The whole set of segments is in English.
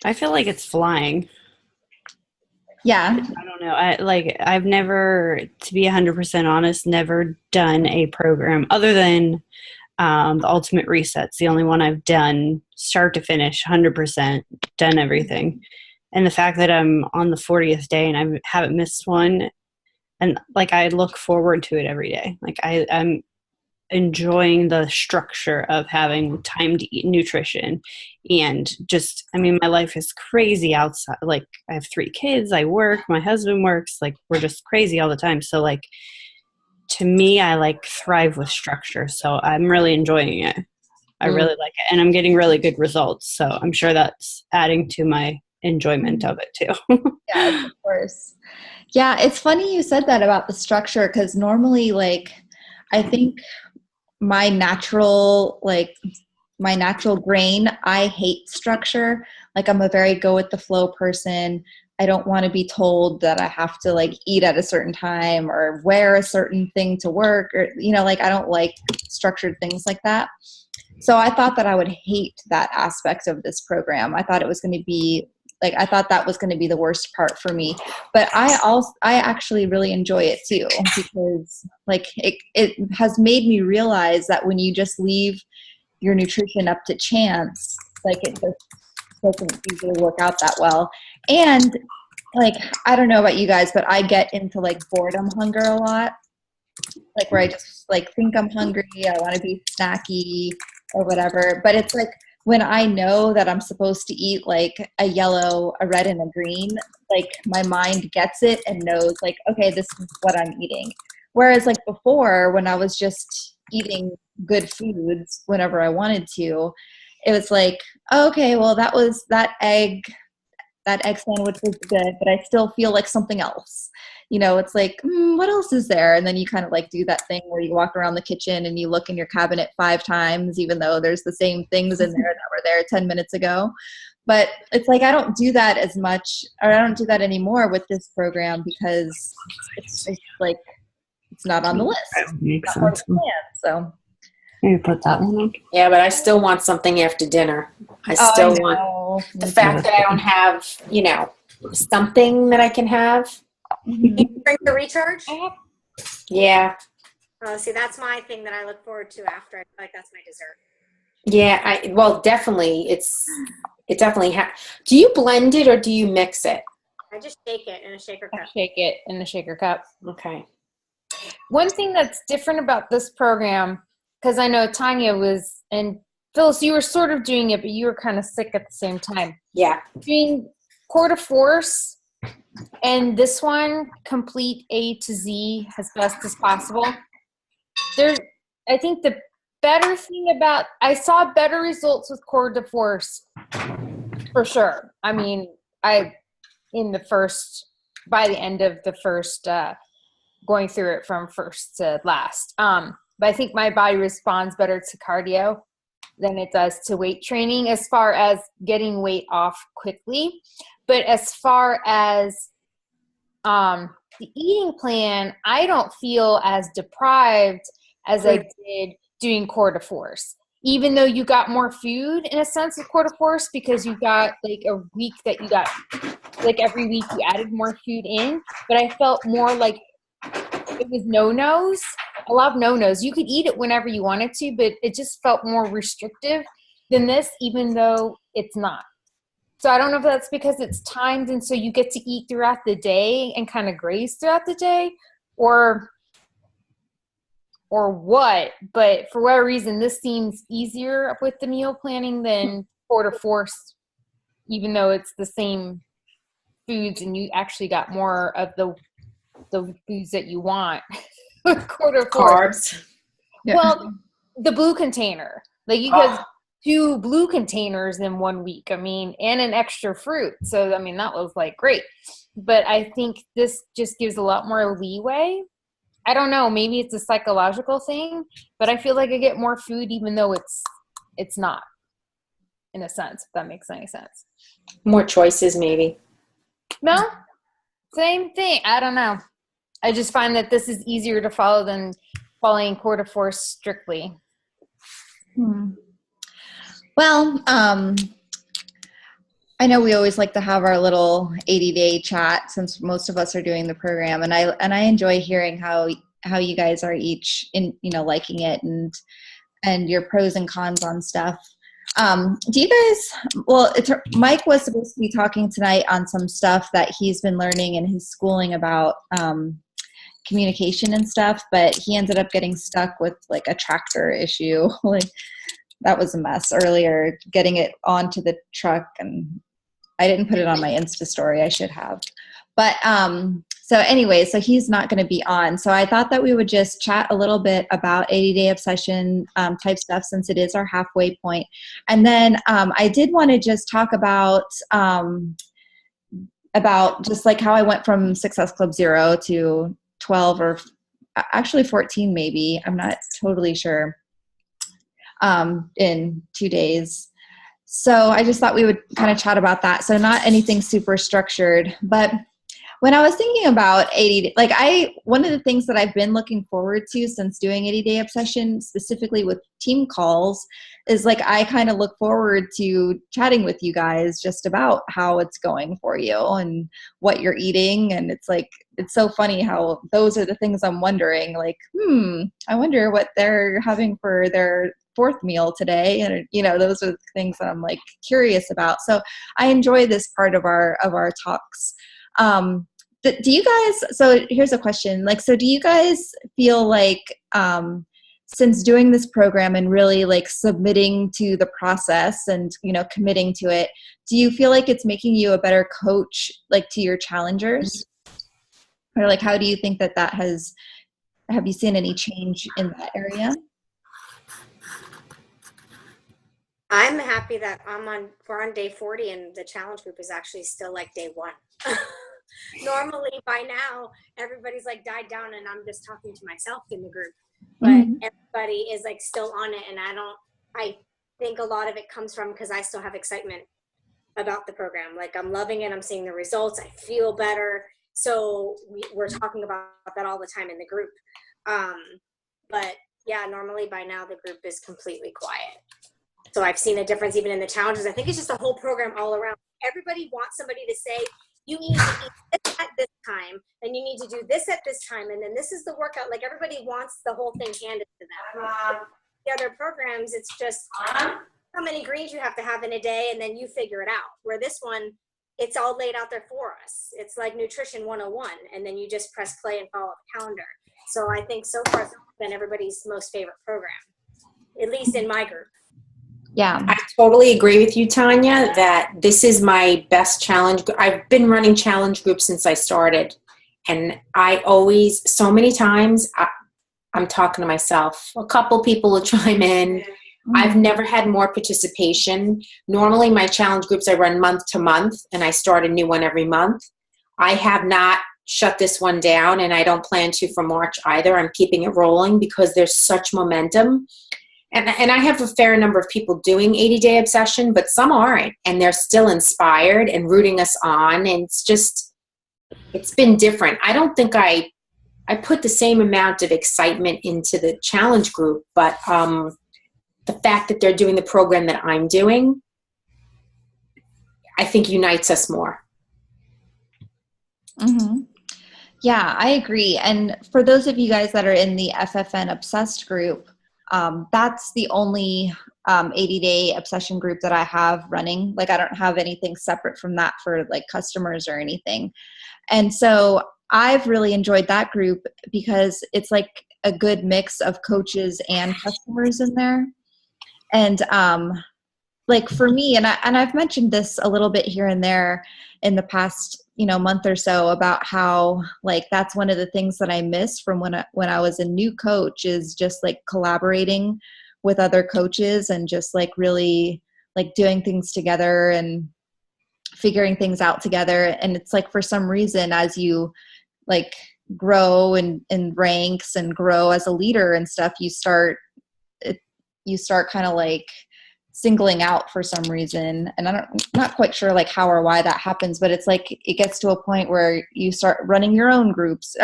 I feel like it's flying. Yeah. I don't know. I've never, to be 100% honest, never done a program other than the Ultimate Reset's the only one I've done start to finish, 100% done everything. And the fact that I'm on the 40th day and I haven't missed one, and like I look forward to it every day. I'm enjoying the structure of having time to eat nutrition and just, I mean, my life is crazy outside. Like I have 3 kids, I work, my husband works, like we're just crazy all the time. So like to me, I like thrive with structure. So I'm really enjoying it. I Mm. really like it and I'm getting really good results. So I'm sure that's adding to my enjoyment of it too. Yes, of course. Yeah, it's funny you said that about the structure because normally, like, I think my natural, like, my natural brain, I hate structure. Like, I'm a very go with the flow person. I don't want to be told that I have to like eat at a certain time or wear a certain thing to work or, like I don't like structured things like that. So I thought that I would hate that aspect of this program. I thought it was going to be like I thought that was going to be the worst part for me. But I actually really enjoy it too because like it has made me realize that when you just leave your nutrition up to chance, like it just doesn't usually work out that well. And like I don't know about you guys, but I get into like boredom hunger a lot, like where I just like think I'm hungry, I want to be snacky or whatever. But it's like when I know that I'm supposed to eat like a yellow, a red, and a green, like my mind gets it and knows like, okay, this is what I'm eating. Whereas like before, when I was just eating good foods whenever I wanted to, it was like, oh, okay, well that egg sandwich was good, but I still feel like something else. It's like, what else is there? And then you kind of like do that thing where you walk around the kitchen and you look in your cabinet 5 times, even though there's the same things in there that were there 10 minutes ago. But it's like I don't do that as much, or I don't do that anymore with this program because it's like it's not on the list. That makes Not part of sense. the plan. So. Maybe put that one on. Yeah, but I still want something after dinner. I Oh, I still want know. the Me fact that I don't have, something that I can have. too. Drink the recharge? Yeah. Oh, see, that's my thing that I look forward to after. I feel like that's my dessert. Yeah, well, definitely. It definitely Do you blend it or do you mix it? I just shake it in a shaker I cup. shake it in the shaker cup. Okay. One thing that's different about this program, because I know Tanya was, and Phyllis, you were sort of doing it, but you were kind of sick at the same time. Yeah. Doing Core de Force and this one, complete A to Z as best as possible. I think the better thing about, I saw better results with Core de Force for sure. I mean, by the end of the first, going through it from first to last. But I think my body responds better to cardio than it does to weight training as far as getting weight off quickly. But as far as the eating plan, I don't feel as deprived as I did doing Core de Force. Even though you got more food in a sense of Core de Force because you got like a week that you got, like every week you added more food in, but I felt more like it was no-nos, a lot of no-nos. You could eat it whenever you wanted to, but it just felt more restrictive than this, even though it's not. So I don't know if that's because it's timed and so you get to eat throughout the day and kind of graze throughout the day or what, but for whatever reason, this seems easier with the meal planning than Core de Force, even though it's the same foods and you actually got more of the foods that you want with Core de Force. Carbs. Yeah. Well, the blue container, like you got 2 blue containers in 1 week. I mean, and an extra fruit. So, I mean, that was like great. But I think this just gives a lot more leeway. I don't know. Maybe it's a psychological thing, but I feel like I get more food even though it's not, in a sense, if that makes any sense. More choices, maybe. No? Same thing. I don't know. I just find that this is easier to follow than following Core de Force strictly. Well, I know we always like to have our little 80-day chat since most of us are doing the program, and I enjoy hearing how you guys are each in, liking it and your pros and cons on stuff. Do you guys, Mike was supposed to be talking tonight on some stuff that he's been learning in his schooling about communication and stuff, but he ended up getting stuck with like a tractor issue. Like that was a mess earlier, getting it onto the truck, and I didn't put it on my Insta story. I should have. But so anyway, so he's not going to be on. So I thought that we would just chat a little bit about 80-day obsession type stuff since it is our halfway point. And then I did want to just talk about just like how I went from Success Club 0 to 12 or actually 14 maybe. I'm not totally sure in 2 days. So I just thought we would kind of chat about that. So not anything super structured, but when I was thinking about 80, one of the things that I've been looking forward to since doing 80-day obsession, specifically with team calls, is like I kind of look forward to chatting with you guys just about how it's going for you and what you're eating. And it's like, it's so funny how those are the things I'm wondering, like, I wonder what they're having for their fourth meal today. And, those are the things that I'm like curious about. So I enjoy this part of our talks. Do you guys, so here's a question, so do you guys feel like, since doing this program and really like submitting to the process and, committing to it, do you feel like it's making you a better coach, like to your challengers? Or like, how do you think that have you seen any change in that area? I'm happy that we're on day 40 and the challenge group is actually still like day 1. Normally by now everybody's like died down and I'm just talking to myself in the group, but everybody is like still on it. And I think a lot of it comes from because I still have excitement about the program. Like I'm loving it. I'm seeing the results. I feel better. So we're talking about that all the time in the group. But yeah, normally by now the group is completely quiet. So I've seen a difference even in the challenges. I think it's just the whole program all around. Everybody wants somebody to say, you need to eat this at this time, and you need to do this at this time, and then this is the workout. Like everybody wants the whole thing handed to them. The other programs, it's just how many greens you have to have in a day, and then you figure it out. Where this one, it's all laid out there for us. It's like nutrition 101, and then you just press play and follow the calendar. So I think so far it's been everybody's most favorite program, at least in my group. Yeah. I totally agree with you, Tanya, that this is my best challenge. I've been running challenge groups since I started. And I always, so many times, I'm talking to myself. A couple people will chime in. I've never had more participation. Normally my challenge groups, I run month to month, and I start a new one every month. I have not shut this one down, and I don't plan to for March either. I'm keeping it rolling because there's such momentum. And I have a fair number of people doing 80-day obsession, but some aren't, and they're still inspired and rooting us on. And it's been different. I don't think I put the same amount of excitement into the challenge group, but the fact that they're doing the program that I'm doing, I think unites us more. Mm-hmm. Yeah, I agree. And for those of you guys that are in the FFN Obsessed group, that's the only 80-day obsession group that I have running. Like I don't have anything separate from that for like customers or anything. And so I've really enjoyed that group because it's like a good mix of coaches and customers in there. And like for me, and I've mentioned this a little bit here and there in the past, month or so about how like that's one of the things that I miss from when I was a new coach is just like collaborating with other coaches and just like really like doing things together and figuring things out together. And it's like for some reason as you like grow in ranks and grow as a leader and stuff, you start kind of like singling out for some reason. And I'm not quite sure like how or why that happens, but it's like it gets to a point where you start running your own groups.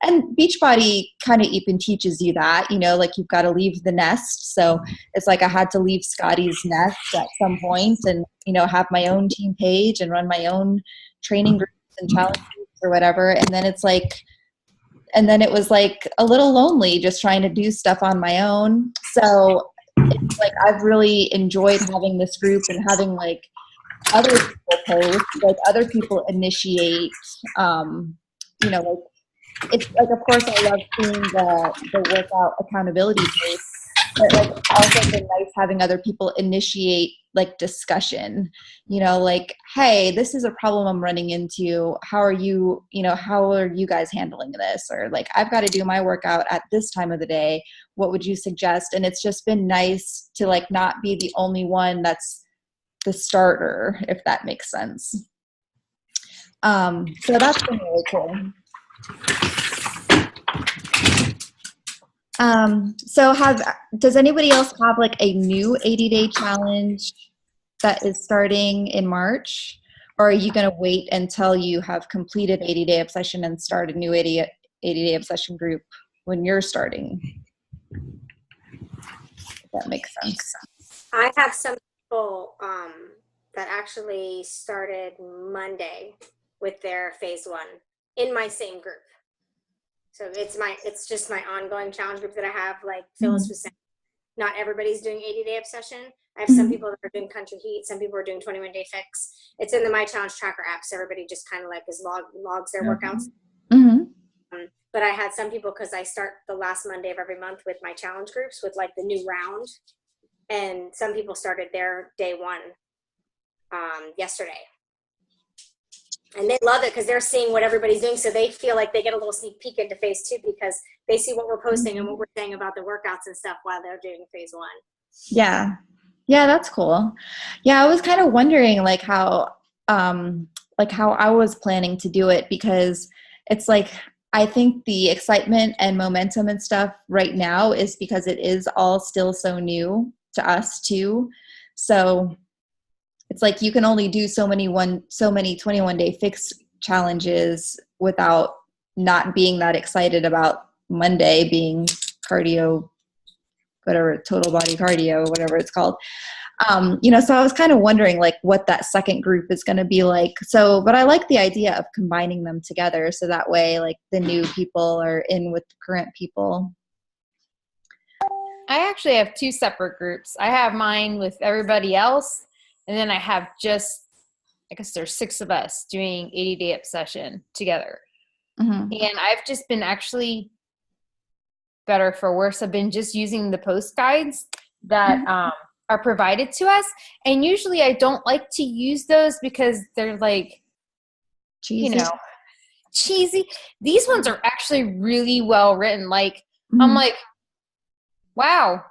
And Beachbody kind of even teaches you that, you know, like you've got to leave the nest. So it's like I had to leave Scotty's nest at some point and, you know, have my own team page and run my own training groups and challenge groups or whatever. And then it's like, and then it was like a little lonely just trying to do stuff on my own. So it's like I've really enjoyed having this group and having like other people post, like other people initiate, you know, like it's like, of course I love seeing the workout accountability posts, but like it's also been nice having other people initiate like discussion, you know, like, hey, this is a problem I'm running into. How are you, you know, how are you guys handling this? Or like, I've got to do my workout at this time of the day. What would you suggest? And it's just been nice to like not be the only one that's the starter, if that makes sense. So that's been really cool. So does anybody else have like a new 80-day challenge that is starting in March? Or are you going to wait until you have completed 80-day obsession and start a new 80-day obsession group when you're starting? If that makes sense. I have some people that actually started Monday with their phase 1 in my same group. So it's just my ongoing challenge group that I have. Like Phyllis was saying, not everybody's doing 80-day obsession. I have some people that are doing Country Heat. Some people are doing 21-day fix. It's in the My Challenge Tracker app, so everybody just kind of like logs their workouts. But I had some people, because I start the last Monday of every month with my challenge groups with like the new round, and some people started their day 1 yesterday. And they love it because they're seeing what everybody's doing. So they feel like they get a little sneak peek into phase 2 because they see what we're posting and what we're saying about the workouts and stuff while they're doing phase 1. Yeah. Yeah, that's cool. Yeah, I was kind of wondering like how I was planning to do it, because it's like, I think the excitement and momentum and stuff right now is because it is all still so new to us too. So it's like you can only do so many 21-day fix challenges without not being that excited about Monday being cardio, whatever, total body cardio, whatever it's called. You know, so I was kind of wondering like what that second group is going to be like. So, but I like the idea of combining them together. So that way, like the new people are in with the current people. I actually have 2 separate groups. I have mine with everybody else. And then I have just, I guess there's 6 of us doing 80-day obsession together. And I've just been actually, better for worse, I've been just using the post guides that are provided to us. And usually I don't like to use those because they're like, cheesy. You know, cheesy. These ones are actually really well written. Like, I'm like, wow.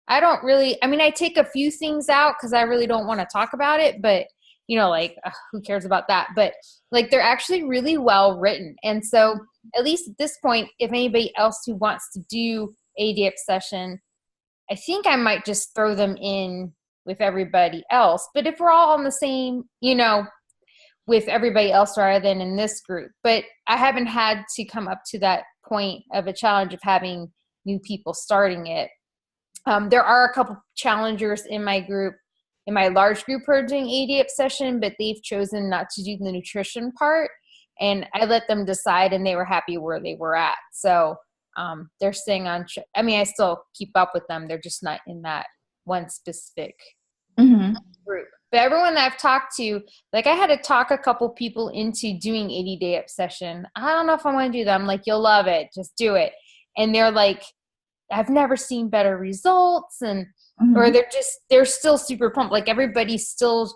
I take a few things out because I really don't want to talk about it, but you know, like who cares about that? But like, they're actually really well written. And so at least at this point, if anybody else who wants to do 80 obsession, I think I might just throw them in with everybody else. But if we're all on the same, you know, with everybody else rather than in this group, but I haven't had to come up to that point of a challenge of having new people starting it. There are a couple challengers in my group, in my large group, who are doing 80 obsession, but they've chosen not to do the nutrition part. And I let them decide, and they were happy where they were at. So they're staying on. I still keep up with them. They're just not in that one specific group. But everyone that I've talked to, like I had to talk a couple people into doing 80-day obsession. I don't know if I want to do that. I'm like, you'll love it. Just do it. And they're like, I've never seen better results, and or they're still super pumped. Like everyone's still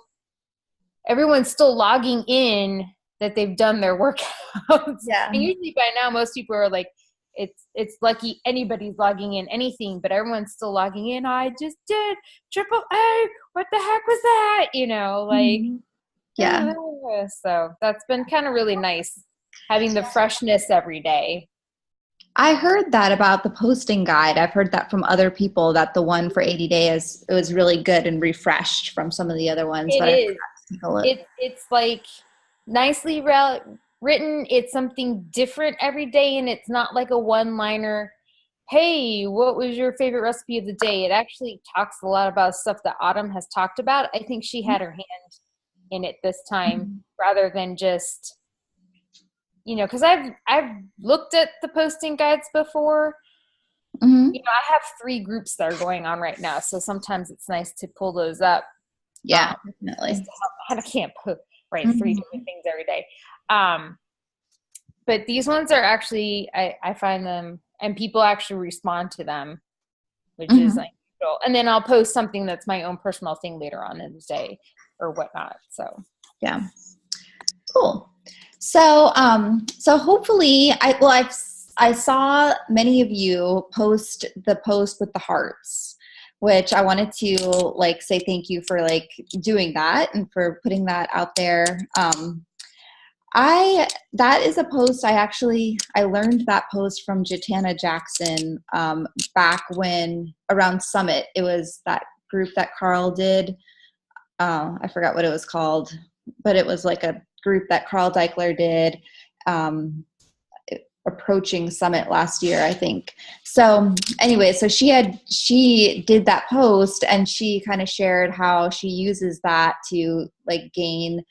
logging in that they've done their workouts. Yeah. And usually by now most people are like, it's lucky anybody's logging in anything, but everyone's still logging in. I just did triple A. What the heck was that? You know, like yeah. So that's been kind of really nice having the freshness every day. I heard that about the posting guide. I've heard that from other people that the one for 80 days, it was really good and refreshed from some of the other ones. It But I is. forgot to take a look. It's like nicely written. It's something different every day, and it's not like a one-liner. Hey, what was your favorite recipe of the day? It actually talks a lot about stuff that Autumn has talked about. I think she had her hand in it this time, rather than just, because I've looked at the posting guides before. Mhm. I have 3 groups that are going on right now, so sometimes it's nice to pull those up. Yeah, definitely. I can't write 3 Mhm. different things every day. But these ones are actually, I find them, and people actually respond to them, which is like cool. And then I'll post something that's my own personal thing later on in the day or whatnot. So Yeah. Cool. So, so hopefully I saw many of you post the post with the hearts, which I wanted to like say thank you for like doing that and for putting that out there. That is a post I learned that post from Jatana Jackson back when around Summit. It was that group that Carl did. I forgot what it was called, but it was like a group that Carl Deichler did approaching Summit last year, I think. So anyway, so she did that post and she kind of shared how she uses that to like gain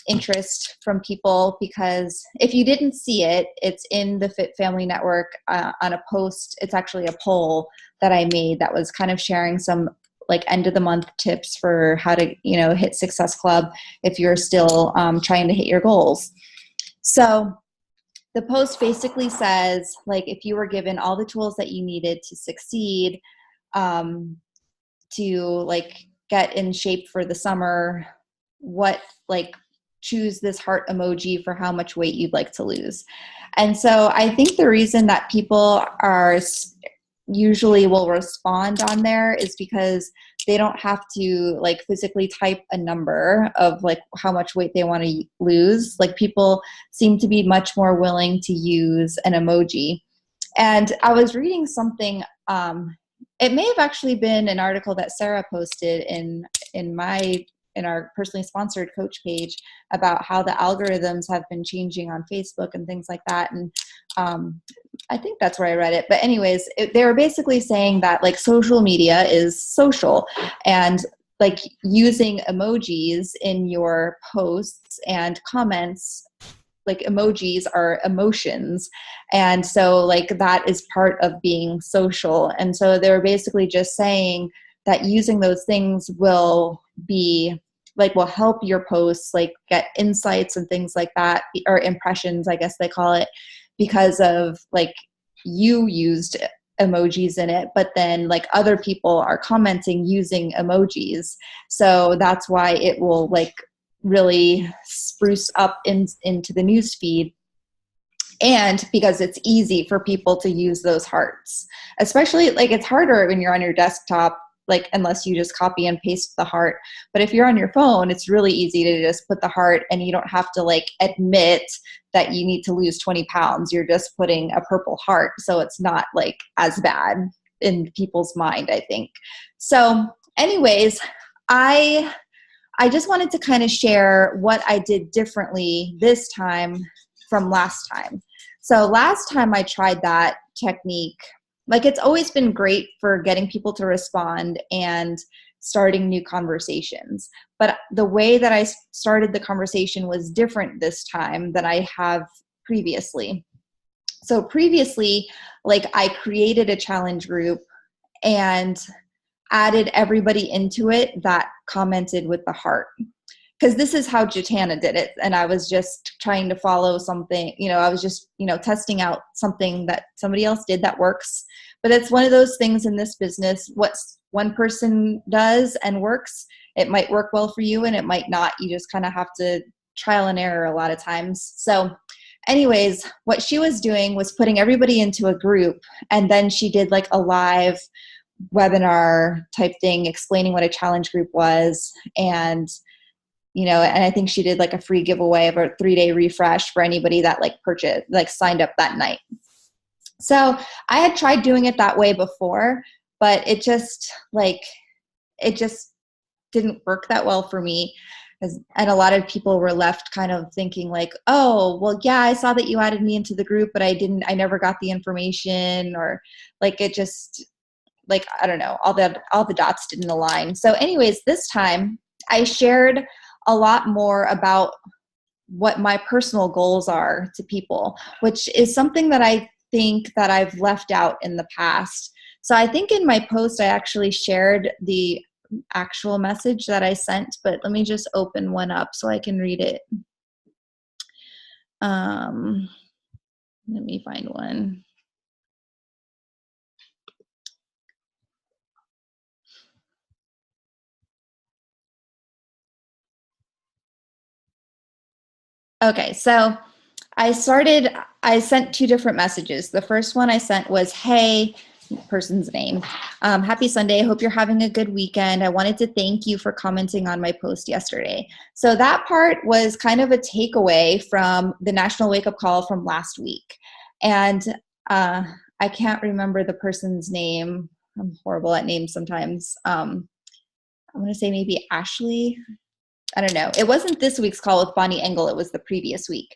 interest from people, because if you didn't see it, it's in the Fit Family Network on a post. It's actually a poll that I made that was kind of sharing some like end of the month tips for how to, hit Success Club if you're still trying to hit your goals. So the post basically says, like, if you were given all the tools that you needed to succeed, to like get in shape for the summer, what like choose this heart emoji for how much weight you'd like to lose. And so I think the reason that people are usually will respond on there is because they don't have to like physically type a number of like how much weight they want to lose. Like people seem to be much more willing to use an emoji. And I was reading something, it may have actually been an article that Sarah posted in our personally sponsored coach page about how the algorithms have been changing on Facebook and things like that. And I think that's where I read it. But anyways, they were basically saying that like social media is social, and like using emojis in your posts and comments, like emojis are emotions. And so like that is part of being social. And so they were basically just saying that using those things will help your posts like get insights and things like that, or impressions, I guess they call it, because of like you used emojis in it, but then like other people are commenting using emojis. So that's why it will like really spruce up into the news feed. And because it's easy for people to use those hearts, especially like it's harder when you're on your desktop, like unless you just copy and paste the heart. But if you're on your phone, it's really easy to just put the heart and you don't have to like admit that you need to lose 20 pounds. You're just putting a purple heart. So it's not like as bad in people's mind, I think. So anyways, I just wanted to kind of share what I did differently this time from last time. So last time I tried that technique, like it's always been great for getting people to respond and starting new conversations. But the way that I started the conversation was different this time than I have previously. So previously, like I created a challenge group and added everybody into it that commented with the heart. Because this is how Jatana did it. And I was just trying to follow something, I was just, testing out something that somebody else did that works. But it's one of those things in this business, what one person does and works, it might work well for you and it might not. You just kind of have to trial and error a lot of times. So anyways, what she was doing was putting everybody into a group, and then she did like a live webinar type thing explaining what a challenge group was. And and I think she did like a free giveaway of a 3-day refresh for anybody that like purchased, like signed up that night. So I had tried doing it that way before, but it just didn't work that well for me. And a lot of people were left kind of thinking like, oh, well, yeah, I saw that you added me into the group, but I never got the information, or like it just, like, I don't know, all the dots didn't align. So anyways, this time I shared a lot more about what my personal goals are to people, which is something that I think that I've left out in the past. So I think in my post, I actually shared the actual message that I sent, but let me just open one up so I can read it. Let me find one. Okay, so I sent two different messages. The first one I sent was, hey, person's name, happy Sunday. I hope you're having a good weekend. I wanted to thank you for commenting on my post yesterday. So that part was kind of a takeaway from the National Wake Up Call from last week. And I can't remember the person's name. I'm horrible at names sometimes. I'm going to say maybe Ashley. I don't know. It wasn't this week's call with Bonnie Engel. It was the previous week.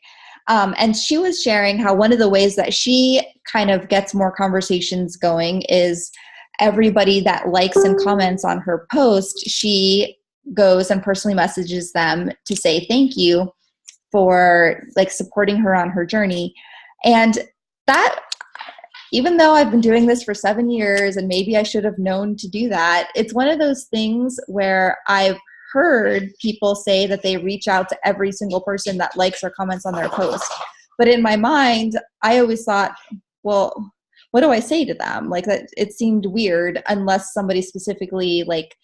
And she was sharing how one of the ways that she kind of gets more conversations going is everybody that likes and comments on her post, she goes and personally messages them to say thank you for like supporting her on her journey. And that, even though I've been doing this for 7 years and maybe I should have known to do that, it's one of those things where I've heard people say that they reach out to every single person that likes or comments on their post. But in my mind, I always thought, well, what do I say to them? Like, that it seemed weird unless somebody specifically like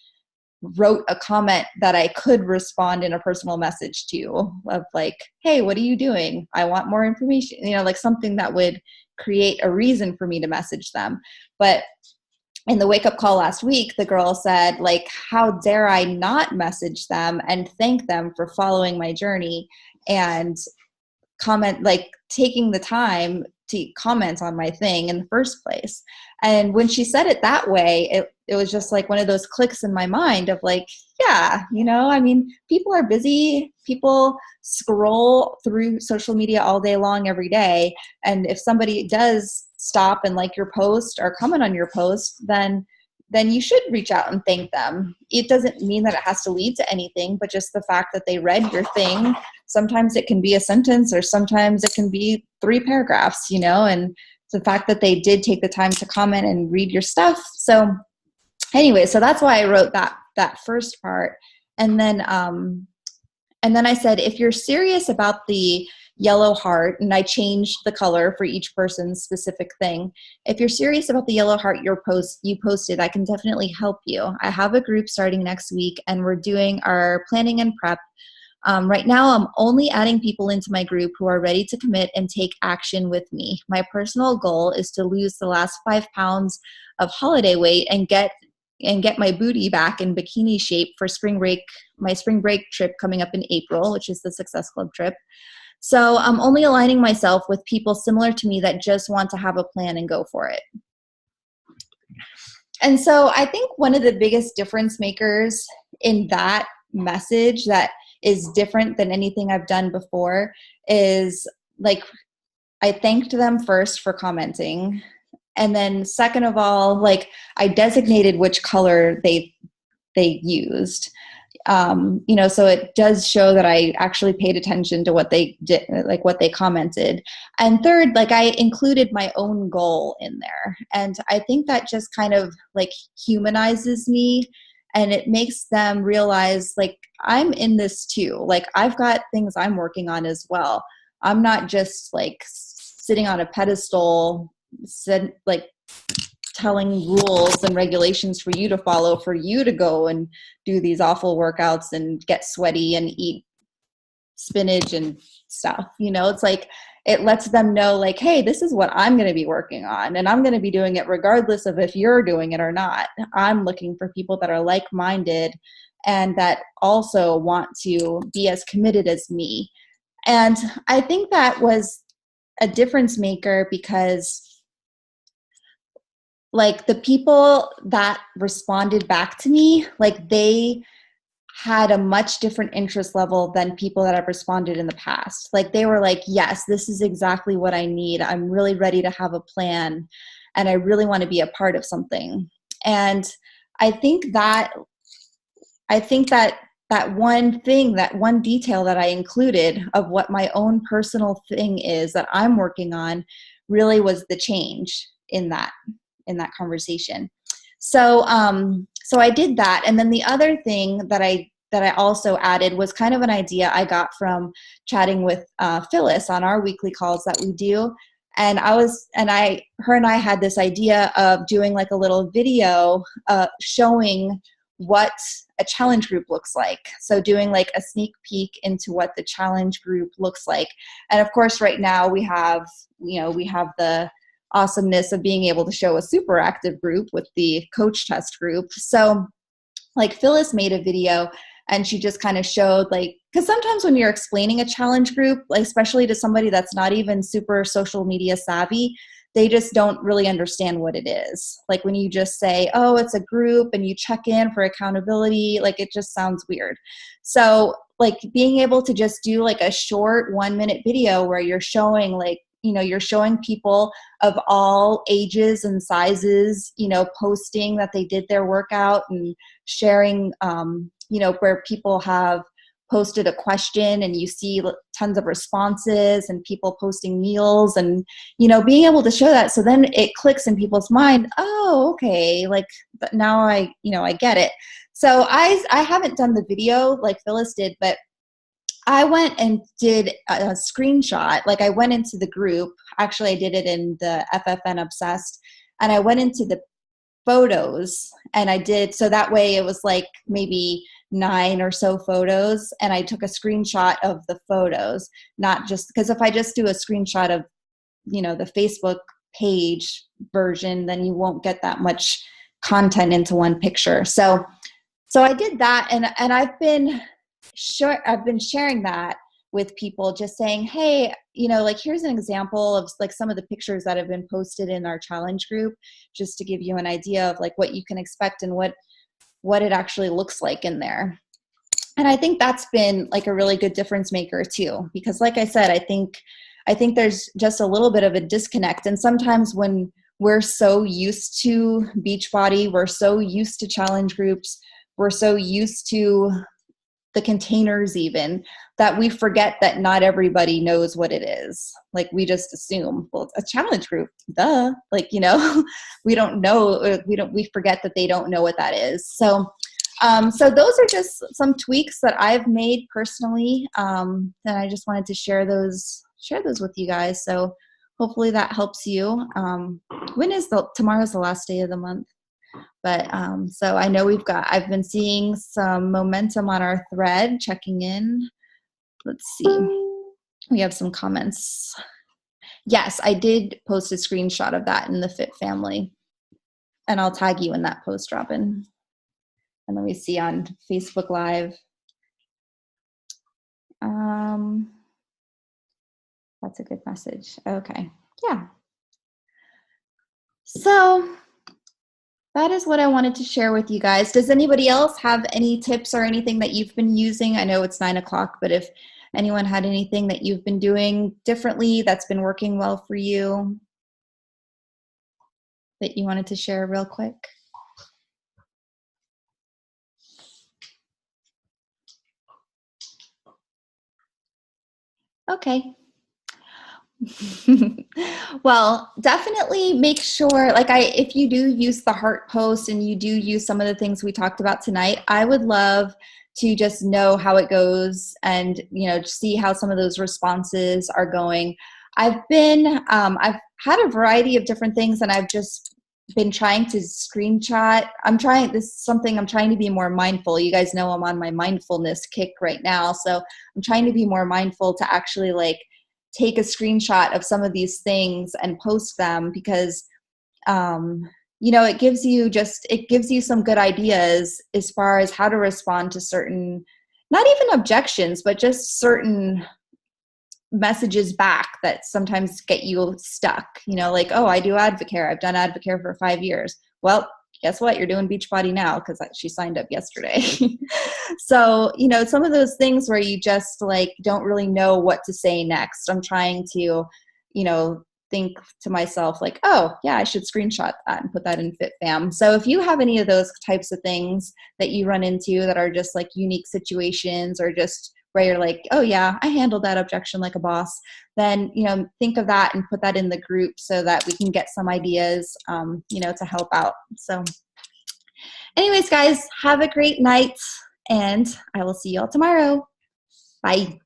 wrote a comment that I could respond in a personal message to, of like, hey, what are you doing? I want more information, like something that would create a reason for me to message them. But in the wake up call last week, the girl said, like, how dare I not message them and thank them for following my journey and comment, like taking the time to comment on my thing in the first place. And when she said it that way, it was just like one of those clicks in my mind of like, yeah, I mean, people are busy. People scroll through social media all day long, every day. And if somebody does stop and like your post or comment on your post, then you should reach out and thank them. It doesn't mean that it has to lead to anything, but just the fact that they read your thing, sometimes it can be a sentence or sometimes it can be 3 paragraphs, and the fact that they did take the time to comment and read your stuff. So anyway, so that's why I wrote that first part. And then I said, if you're serious about the yellow heart, and I changed the color for each person's specific thing. If you're serious about the yellow heart you posted, I can definitely help you. I have a group starting next week and we're doing our planning and prep. Right now, I'm only adding people into my group who are ready to commit and take action with me. My personal goal is to lose the last 5 pounds of holiday weight and get my booty back in bikini shape for my spring break trip coming up in April, which is the Success Club trip. So I'm only aligning myself with people similar to me that just want to have a plan and go for it. And so I think one of the biggest difference makers in that message that is different than anything I've done before is like, I thanked them first for commenting. And then second of all, like I designated which color they used. So it does show that I actually paid attention to what they did, like what they commented. And third, like I included my own goal in there. And I think that just kind of like humanizes me and it makes them realize like I'm in this too. Like I've got things I'm working on as well. I'm not just like sitting on a pedestal, like telling rules and regulations for you to follow, for you to go and do these awful workouts and get sweaty and eat spinach and stuff. It's like, it lets them know like, hey, this is what I'm going to be working on and I'm going to be doing it regardless of if you're doing it or not. I'm looking for people that are like-minded and that also want to be as committed as me. And I think that was a difference maker because like the people that responded back to me, like they had a much different interest level than people that have responded in the past. Like they were like, yes, this is exactly what I need. I'm really ready to have a plan and I really want to be a part of something. And I think that that one thing, that one detail that I included of what my own personal thing is that I'm working on really was the change in that conversation. So so I did that. And then the other thing that I also added was kind of an idea I got from chatting with Phyllis on our weekly calls that we do. And her and I had this idea of doing like a little video showing what a challenge group looks like. So doing like a sneak peek into what the challenge group looks like. And of course, right now we have the awesomeness of being able to show a super active group with the coach test group. So like Phyllis made a video and she just kind of showed like, because sometimes when you're explaining a challenge group, like especially to somebody that's not even super social media savvy, they just don't really understand what it is. Like when you just say, oh, it's a group and you check in for accountability, like it just sounds weird. So like being able to just do like a short 1-minute video where you're showing like, you're showing people of all ages and sizes, posting that they did their workout and sharing, where people have posted a question and you see tons of responses and people posting meals and, being able to show that. So then it clicks in people's mind. Oh, okay. Like now I get it. So I haven't done the video like Phyllis did, but I went and did a screenshot. Like I went into the group. Actually, I did it in the FFN Obsessed. And I went into the photos and I did. So that way it was like maybe 9 or so photos. And I took a screenshot of the photos, not just because if I just do a screenshot of, the Facebook page version, then you won't get that much content into one picture. So I did that. And I've been sharing that with people, just saying, hey, like here's an example of like some of the pictures that have been posted in our challenge group, just to give you an idea of like what you can expect and what it actually looks like in there. And I think that's been like a really good difference maker too, because like I said, I think there's just a little bit of a disconnect. And sometimes when we're so used to Beachbody, we're so used to challenge groups, we're so used to the containers even, that we forget that not everybody knows what it is. Like we just assume, well, it's a challenge group, duh. Like, we don't know, we forget that they don't know what that is. So those are just some tweaks that I've made personally. And I just wanted to share those with you guys. So hopefully that helps you. Tomorrow's the last day of the month. But so I know I've been seeing some momentum on our thread, checking in. Let's see. We have some comments. Yes, I did post a screenshot of that in the Fit family. And I'll tag you in that post, Robin. And let me see on Facebook Live. That's a good message. Okay. Yeah. So that is what I wanted to share with you guys. Does anybody else have any tips or anything that you've been using? I know it's 9:00, but if anyone had anything that you've been doing differently that's been working well for you that you wanted to share real quick. Okay. Well, definitely make sure, if you do use the heart post and you do use some of the things we talked about tonight, I would love to just know how it goes and, see how some of those responses are going. I've had a variety of different things and I've just been trying to screenshot. I'm trying to be more mindful. You guys know I'm on my mindfulness kick right now. So I'm trying to be more mindful to actually take a screenshot of some of these things and post them because, it gives you some good ideas as far as how to respond to certain, not even objections, but just certain messages back that sometimes get you stuck, you know, like, oh, I do Advocare. I've done Advocare for 5 years. Well, guess what? You're doing Beachbody now because she signed up yesterday. So, you know, some of those things where you just like don't really know what to say next. I'm trying to, you know, think to myself like, oh yeah, I should screenshot that and put that in FitFam. So if you have any of those types of things that you run into that are just like unique situations or just where you're like, oh yeah, I handled that objection like a boss, then, you know, think of that and put that in the group so that we can get some ideas, you know, to help out. So anyways, guys, have a great night and I will see you all tomorrow. Bye.